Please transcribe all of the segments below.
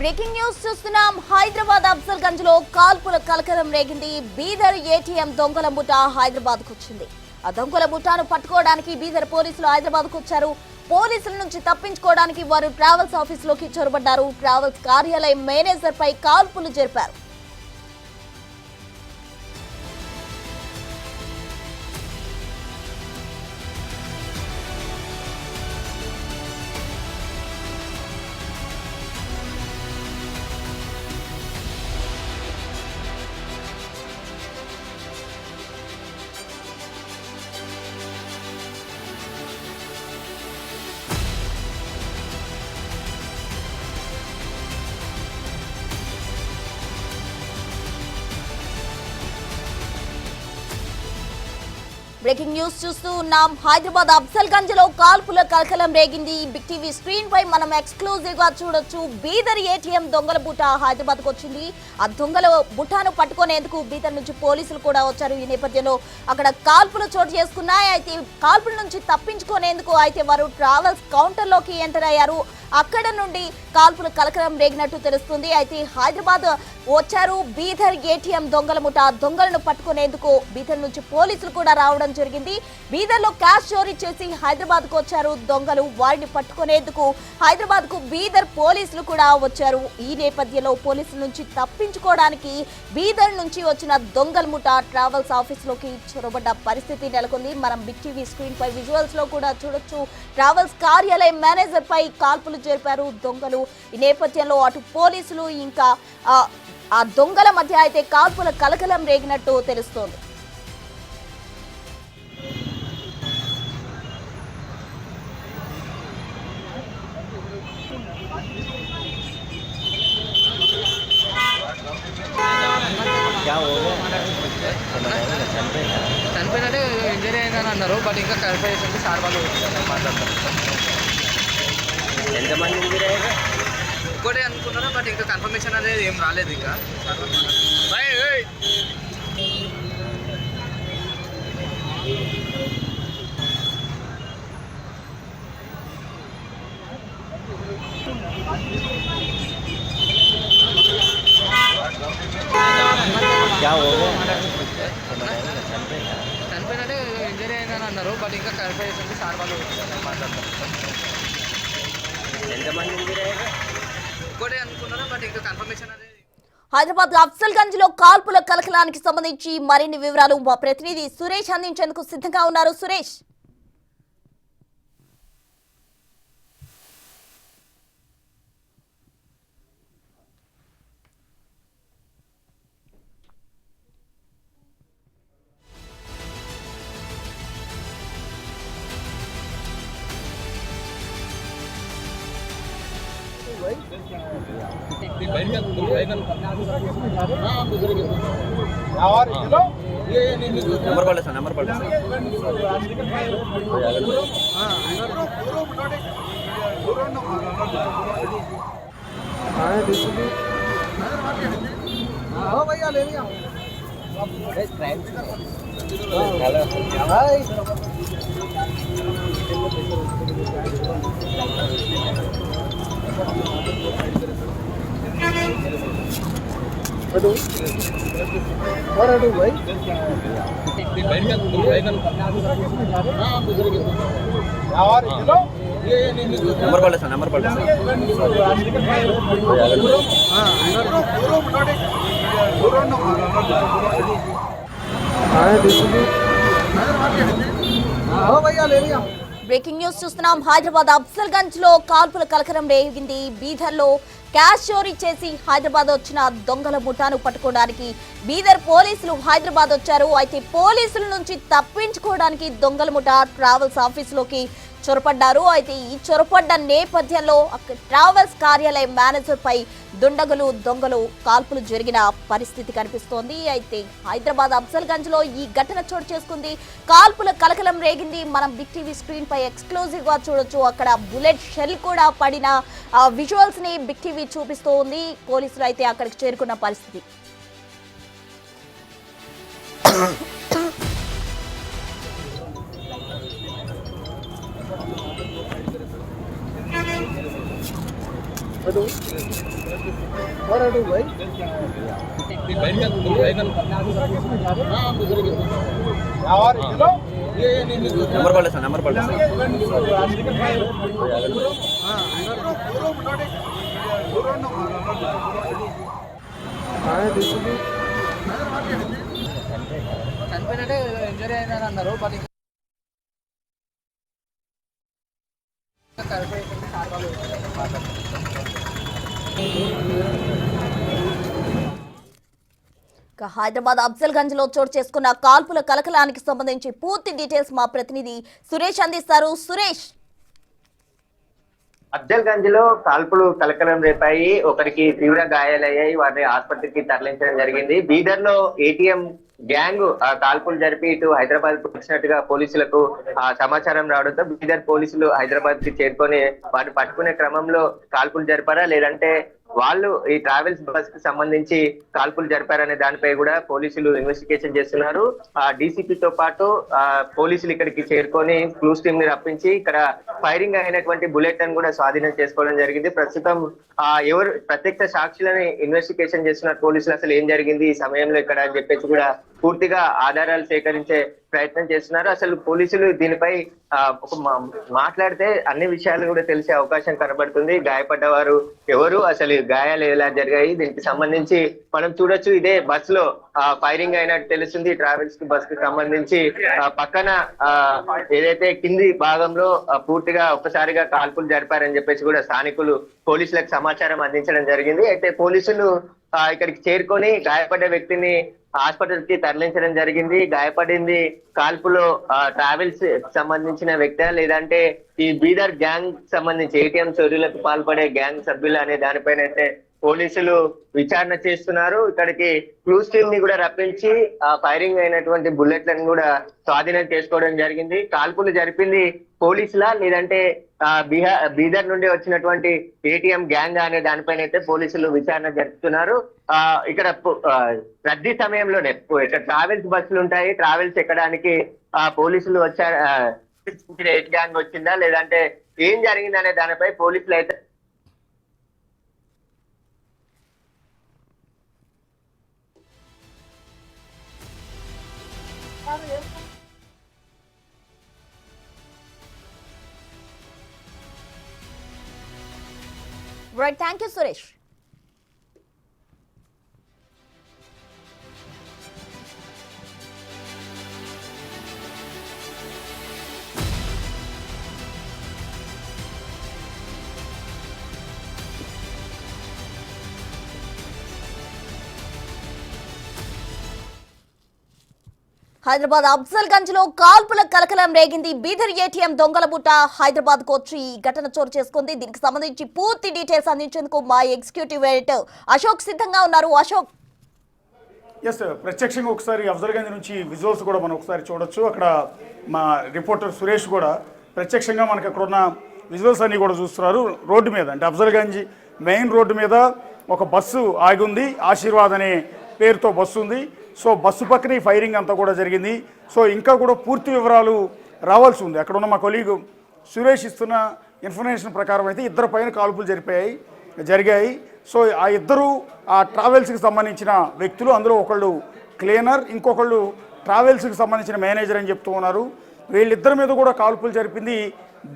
Breaking news చూస్తున్నాం. హైదరాబాద్ అఫ్జల్గంజ్ లో కాల్పుల కలకలం రేగింది. బీదర్ ఏటీఎం దొంగల ముఠా హైదరాబాద్ కు వచ్చింది. ఆ దొంగల ముఠాను పట్టుకోవడానికి బీదర్ పోలీసులు హైదరాబాద్ కు వచ్చారు. పోలీసుల నుంచి తప్పించుకోవడానికి వారు ట్రావెల్స్ ఆఫీసులోకి చొరబడ్డారు. ట్రావెల్స్ కార్యాలయం మేనేజర్ పై కాల్పులు జరిపారు. బ్రేకింగ్ న్యూస్ చూస్తూ ఉన్నాం. హైదరాబాద్ అఫ్జల్గంజ్ లో కాల్పుల కలకలం రేగింది. బిగ్ టీవీ స్క్రీన్ పై మనం ఎక్స్క్లూజివ్ గా చూడొచ్చు. బీదర్ ఏటీఎం దొంగల బుట్టా హైదరాబాద్ కు వచ్చింది. ఆ దొంగల బుట్టాను పట్టుకునేందుకు బీదర్ నుంచి పోలీసులు కూడా వచ్చారు. ఈ నేపథ్యంలో అక్కడ కాల్పులు చోటు చేసుకున్నాయి. అయితే కాల్పుల నుంచి తప్పించుకునేందుకు అయితే వారు ట్రావెల్స్ కౌంటర్ లోకి ఎంటర్ అయ్యారు. అక్కడ నుండి కాల్పులు కలకలం రేగినట్టు తెలుస్తుంది. అయితే హైదరాబాద్ వచ్చారు బీదర్ ఏటీఎం దొంగల ముఠా. దొంగలను పట్టుకునేందుకు బీదర్ నుంచి పోలీసులు కూడా రావడం జరిగింది. బీదర్ లో క్యాష్ చోరీ చేసి హైదరాబాద్ కు వచ్చారు దొంగలు. వారిని పట్టుకునేందుకు హైదరాబాద్ కు బీదర్ పోలీసులు కూడా వచ్చారు. ఈ నేపథ్యంలో పోలీసుల నుంచి తప్పించుకోవడానికి బీదర్ నుంచి వచ్చిన దొంగల ముఠా ట్రావెల్స్ ఆఫీస్ లోకి చొరబడ్డ పరిస్థితి నెలకొంది. మనం బిగ్ టీవీ స్క్రీన్ పై విజువల్స్ లో కూడా చూడొచ్చు. ట్రావెల్స్ కార్యాలయం మేనేజర్ పై కాల్పులు జరిపారు దొంగలు. ఈ నేపథ్యంలో అటు పోలీసులు ఇంకా ఆ దొంగల మధ్య అయితే కాల్పుల కలకలం రేగినట్టు తెలుస్తోంది. చనిపోయినట్టే ఇంజరీ అయిందని అన్నారు. బట్ ఇంకా క్లారిఫై చేసి సార్ వాళ్ళు మాట్లాడతారు. ఎంతమంది ఇంజరీ అయ్యారు ఇంకోటి అనుకున్నారా, బట్ ఇంకా కన్ఫర్మేషన్ అనేది ఏం రాలేదు. ఇంకా చనిపోయినట్టే ఇంజరీ అయిందని అన్నారు. బట్ ఇంకా క్లారిఫై చేసి సార్ వాళ్ళు మాట్లాడతారు. ఎంతమంది ఇంజరీ అయ్యారు ఇంకోటి అనుకున్నారా, బట్ ఇంకా కన్ఫర్మేషన్ అనేది. హైదరాబాద్ అఫ్జల్గంజ్ లో కాల్పుల కలకలానికి సంబంధించి మరిన్ని వివరాలు మా ప్రతినిధి సురేష్ అందించేందుకు సిద్ధంగా ఉన్నారు. సురేష్, नंबर बोले सर नंबर बोले भैया ले लिया भाई नंबर बोले सर नंबर बोले भैया ले लिया. బ్రేకింగ్ న్యూస్ చూస్తున్నాం. హైదరాబాద్ అఫ్జల్గంజ్ లో కాల్పుల కలకలం రేగింది. బీదర్ లో క్యాష్ చోరీ చేసి హైదరాబాద్ వచ్చిన దొంగల ముఠాను పట్టుకోవడానికి బీదర్ పోలీసులు హైదరాబాద్ వచ్చారు. అయితే పోలీసుల నుంచి తప్పించుకోవడానికి దొంగల ముఠా ట్రావెల్స్ ఆఫీసులోకి చొరపడ్డారు. అయితే ఈ చొరపడ్డ నేపథ్యంలో ట్రావెల్స్ కార్యాలయం మేనేజర్ పై దుండగులు దొంగలు కాల్పులు జరిగిన పరిస్థితి కనిపిస్తోంది. అయితే హైదరాబాద్ అఫ్జల్గంజ్ లో ఈ ఘటన చోటు చేసుకుంది. కాల్పుల కలకలం రేగింది. మనం బిగ్ టీవీ స్క్రీన్ పై ఎక్స్క్లూజివ్ గా చూడొచ్చు. అక్కడ బుల్లెట్ షెల్ కూడా పడిన విజువల్స్ ని బిగ్ టీవీ చూపిస్తూ ఉంది. పోలీసులు అయితే అక్కడికి చేరుకున్న పరిస్థితి. नंबर पड़े सर नंबर पड़े सर చనిపోయినట్టే ఇంజరీ అయిందని అన్నారు బట్ ఇంకా క్లారిఫై అవుతుంది సార్ వాళ్ళు ఇక హైదరాబాద్ అఫ్జల్గంజ్ లో చోటు చేసుకున్న కాల్పుల కలకలానికి సంబంధించి పూర్తి డీటెయిల్స్ మా ప్రతినిధి సురేష్ అందిస్తారు. సురేష్, అఫ్జల్గంజ్ లో కాల్పులు కలకలం రేపాయి. ఒకరికి తీవ్ర గాయాలయ్యాయి. వారిని ఆసుపత్రికి తరలించడం జరిగింది. బీదర్ లో ఏటీఎం గ్యాంగ్ కాల్పులు జరిపి ఇటు హైదరాబాద్ కు వచ్చినట్టుగా పోలీసులకు సమాచారం రావడంతో బీదర్ పోలీసులు హైదరాబాద్ కి చేరుకొని వారిని పట్టుకునే క్రమంలో కాల్పులు జరిపారా లేదంటే వాళ్ళు ఈ ట్రావెల్స్ బస్ కి సంబంధించి కాల్పులు జరిపారనే దానిపై కూడా పోలీసులు ఇన్వెస్టిగేషన్ చేస్తున్నారు. డీసీపీతో పాటు పోలీసులు ఇక్కడికి చేరుకొని క్లూస్ టీమ్ ని రప్పించి ఇక్కడ ఫైరింగ్ అయినటువంటి బుల్లెట్ ను కూడా స్వాధీనం చేసుకోవడం జరిగింది. ప్రస్తుతం ఎవరు ప్రత్యక్ష సాక్షులని ఇన్వెస్టిగేషన్ చేస్తున్న పోలీసులు అసలు ఏం జరిగింది ఈ సమయంలో ఇక్కడ అని చెప్పేసి కూడా పూర్తిగా ఆధారాలు సేకరించే ప్రయత్నం చేస్తున్నారు. అసలు పోలీసులు దీనిపై మాట్లాడితే అన్ని విషయాలు కూడా తెలిసే అవకాశం కనబడుతుంది. గాయపడ్డవారు ఎవరు, అసలు గాయాలు ఎలా జరిగాయి, దీనికి సంబంధించి మనం చూడొచ్చు. ఇదే బస్ లో ఫైరింగ్ అయినట్టు తెలుస్తుంది. ట్రావెల్స్ కి బస్ కి సంబంధించి పక్కన ఏదైతే కింది భాగంలో పూర్తిగా ఒక్కసారిగా కాల్పులు జరిపారని చెప్పేసి కూడా స్థానికులు పోలీసులకు సమాచారం అందించడం జరిగింది. అయితే పోలీసులు ఇక్కడికి చేరుకొని గాయపడ్డ వ్యక్తిని హాస్పిటల్ కి తరలించడం జరిగింది. గాయపడింది కాల్పులో ట్రావెల్స్ సంబంధించిన వ్యక్తి లేదంటే ఈ బీదర్ గ్యాంగ్ సంబంధించి ఏటీఎం చోరీలకు పాల్పడే గ్యాంగ్ సభ్యులు అనే దానిపైన అయితే పోలీసులు విచారణ చేస్తున్నారు. ఇక్కడికి క్లూస్ టీమ్ ని కూడా రప్పించి ఫైరింగ్ అయినటువంటి బుల్లెట్లను కూడా స్వాధీనం చేసుకోవడం జరిగింది. కాల్పులు జరిపింది పోలీసులా లేదంటే బీదర్ నుండి వచ్చినటువంటి ఏటీఎం గ్యాంగ్ అనే దానిపైన అయితే పోలీసులు విచారణ జరుపుతున్నారు. ఇక్కడ రద్దీ సమయంలోనే ఇక్కడ ట్రావెల్స్ బస్సులు ఉంటాయి. ట్రావెల్స్ ఎక్కడానికి పోలీసులు వచ్చారు. ఏ గ్యాంగ్ వచ్చిందా లేదంటే ఏం జరిగిందనే దానిపై పోలీసులు అయితే right, thank you Suresh. Hyderabad Afzalgunj లో కాల్పుల కలకలం రేగింది. బీదర్ ఏటీఎం దొంగల బుట్ట హైదరాబాద్ కు వచ్చి ఈ ఘటన చోటు చేసుకుంది. దీనికి సంబంధించి పూర్తి డీటెయిల్స్ అందించేందుకు మా ఎగ్జిక్యూటివ్ ఎడిటర్ అశోక్ సిద్ధంగా ఉన్నారు. అశోక్, ఎస్, ప్రత్యక్షంగా ఒకసారి అఫ్జల్గంజ్ నుంచి విజువల్స్ కూడా మనం ఒకసారి చూడొచ్చు. అక్కడ మా రిపోర్టర్ సురేష్ కూడా ప్రత్యక్షంగా మనకి అక్కడ ఉన్న విజువల్స్ అన్ని కూడా చూస్తున్నారు. రోడ్డు మీద అంటే అఫ్జల్గంజ్ మెయిన్ రోడ్డు మీద ఒక బస్సు ఆగి ఉంది. ఆశీర్వాద్ అనే పేరుతో బస్సు ఉంది. సో బస్సు పక్కనే ఫైరింగ్ అంతా కూడా జరిగింది. సో ఇంకా కూడా పూర్తి వివరాలు రావాల్సి ఉంది. అక్కడ ఉన్న మా కొలీగ్ సురేష్ ఇస్తున్న ఇన్ఫర్మేషన్ ప్రకారం అయితే ఇద్దరు పైన కాల్పులు జరిగాయి. సో ఆ ఇద్దరు ఆ ట్రావెల్స్కి సంబంధించిన వ్యక్తులు. అందులో ఒకళ్ళు క్లీనర్, ఇంకొకళ్ళు ట్రావెల్స్కి సంబంధించిన మేనేజర్ అని చెప్తూ ఉన్నారు. వీళ్ళిద్దరి మీద కూడా కాల్పులు జరిపింది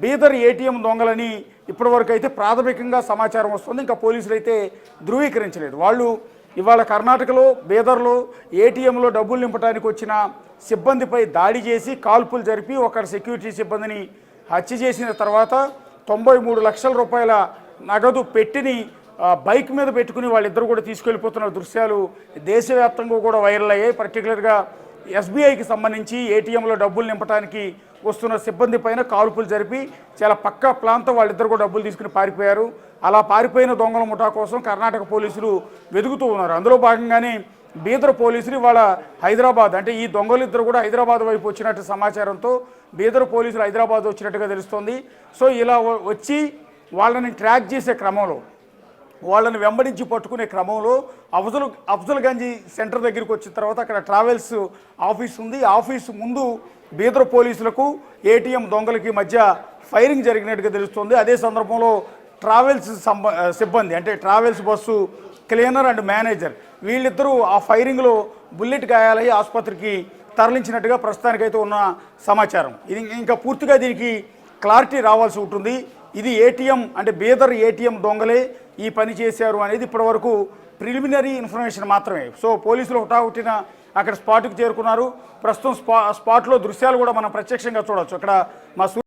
బీదర్ ఏటీఎం దొంగలని ఇప్పటివరకు అయితే ప్రాథమికంగా సమాచారం వస్తుంది. ఇంకా పోలీసులు అయితే ధృవీకరించలేదు. వాళ్ళు ఇవాళ కర్ణాటకలో బీదర్లో ఏటీఎంలో డబ్బులు నింపడానికి వచ్చిన సిబ్బందిపై దాడి చేసి కాల్పులు జరిపి ఒకరి సెక్యూరిటీ సిబ్బందిని హత్య చేసిన తర్వాత 93 లక్షల రూపాయల నగదు పెట్టిని బైక్ మీద పెట్టుకుని వాళ్ళిద్దరు కూడా తీసుకెళ్ళిపోతున్న దృశ్యాలు దేశవ్యాప్తంగా కూడా వైరల్ అయ్యాయి. పర్టికులర్గా ఎస్బీఐకి సంబంధించి ఏటీఎంలో డబ్బులు నింపడానికి వస్తున్న సిబ్బంది పైన కాల్పులు జరిపి చాలా పక్క ప్రాంతం వాళ్ళిద్దరు కూడా డబ్బులు తీసుకుని పారిపోయారు. అలా పారిపోయిన దొంగల ముఠా కోసం కర్ణాటక పోలీసులు వెతుకుతూ ఉన్నారు. అందులో భాగంగానే బీదర్ పోలీసులు ఇవాళ హైదరాబాద్ అంటే ఈ దొంగలు ఇద్దరు కూడా హైదరాబాద్ వైపు వచ్చినట్టు సమాచారంతో బీదర్ పోలీసులు హైదరాబాద్ వచ్చినట్టుగా తెలుస్తోంది. సో ఇలా వచ్చి వాళ్ళని ట్రాక్ చేసే క్రమంలో, వాళ్ళని వెంబడించి పట్టుకునే క్రమంలో అఫ్జల్గంజ్ సెంటర్ దగ్గరికి వచ్చిన తర్వాత అక్కడ ట్రావెల్స్ ఆఫీస్ ఉంది. ఆఫీసు ముందు బీదర్ పోలీసులకు ఏటీఎం దొంగలకి మధ్య ఫైరింగ్ జరిగినట్టుగా తెలుస్తుంది. అదే సందర్భంలో ట్రావెల్స్ సిబ్బంది అంటే travels bus cleaner and manager వీళ్ళిద్దరూ ఆ ఫైరింగ్లో బుల్లెట్ గాయాలయ్యి ఆసుపత్రికి తరలించినట్టుగా ప్రస్తుతానికైతే ఉన్న సమాచారం. ఇది ఇంకా పూర్తిగా దీనికి క్లారిటీ రావాల్సి ఉంటుంది. ఇది ఏటీఎం అంటే బీదర్ ఏటీఎం దొంగలే ఈ పని చేశారు అనేది ఇప్పటివరకు ప్రిలిమినరీ ఇన్ఫర్మేషన్ మాత్రమే. సో పోలీసులు హుటాహుటిన అక్కడ స్పాట్కి చేరుకున్నారు. ప్రస్తుతం స్పాట్లో దృశ్యాలు కూడా మనం ప్రత్యక్షంగా చూడవచ్చు. అక్కడ మా